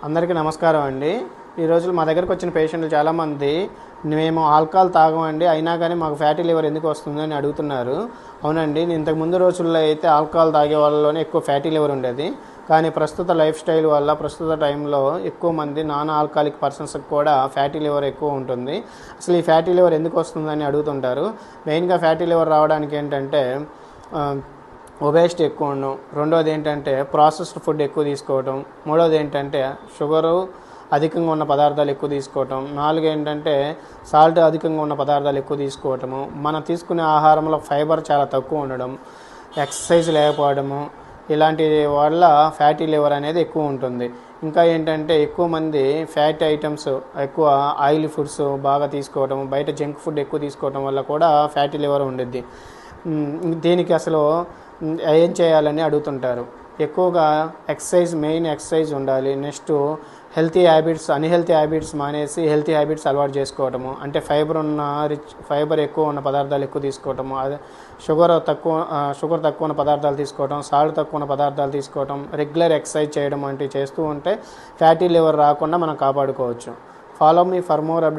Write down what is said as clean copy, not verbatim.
అందరికీ నమస్కారం అండి. ఈ రోజులు మా దగ్గరకు వచ్చిన పేషెంట్లు చాలామంది మేము ఆల్కహాల్ తాగమండి, అయినా కానీ మాకు ఫ్యాటీ లివర్ ఎందుకు వస్తుందని అడుగుతున్నారు. అవునండి, ఇంతకు ముందు రోజుల్లో అయితే ఆల్కహాల్ తాగే వాళ్ళలోనే ఎక్కువ ఫ్యాటీ లివర్ ఉండేది. కానీ ప్రస్తుత లైఫ్ స్టైల్ వల్ల ప్రస్తుత టైంలో ఎక్కువ మంది నాన్ ఆల్కహాలిక్ పర్సన్స్కి కూడా ఫ్యాటీ లివర్ ఎక్కువ ఉంటుంది. అసలు ఈ ఫ్యాటీ లివర్ ఎందుకు వస్తుందని అడుగుతుంటారు. మెయిన్గా ఫ్యాటీ లివర్ రావడానికి ఏంటంటే ఒబేసిటీ ఎక్కువ ఉండడం, రెండోది ఏంటంటే ప్రాసెస్డ్ ఫుడ్ ఎక్కువ తీసుకోవటం, మూడోది ఏంటంటే షుగరు అధికంగా ఉన్న పదార్థాలు ఎక్కువ తీసుకోవటం, నాలుగు ఏంటంటే సాల్ట్ అధికంగా ఉన్న పదార్థాలు ఎక్కువ తీసుకోవటము, మనం తీసుకునే ఆహారంలో ఫైబర్ చాలా తక్కువ ఉండడం, ఎక్సర్సైజ్ లేకపోవడము, ఇలాంటి వల్ల ఫ్యాటీ లివర్ అనేది ఎక్కువ ఉంటుంది. ఇంకా ఏంటంటే ఎక్కువ మంది ఫ్యాట్ ఐటమ్స్, ఎక్కువ ఆయిల్ ఫుడ్స్ బాగా తీసుకోవడం, బయట జంక్ ఫుడ్ ఎక్కువ తీసుకోవడం వల్ల కూడా ఫ్యాటీ లివర్ ఉండిద్ది. దీనికి అసలు ఏం చేయాలని అడుగుతుంటారు. ఎక్కువగా మెయిన్ ఎక్సర్సైజ్ ఉండాలి. Next healthy habits, unhealthy habits మానేసి హెల్తీ హ్యాబిట్స్ అలవాటు చేసుకోవటము, అంటే ఫైబర్ ఎక్కువ ఉన్న పదార్థాలు ఎక్కువ తీసుకోవటము, అదే షుగర్ తక్కువ ఉన్న పదార్థాలు తీసుకోవటం, సాల్ట్ తక్కువ ఉన్న పదార్థాలు తీసుకోవటం, రెగ్యులర్ ఎక్సర్సైజ్ చేయడం వంటివి చేస్తూ ఉంటే ఫ్యాటీ లివర్ రాకుండా మనం కాపాడుకోవచ్చు. Follow me for more updates.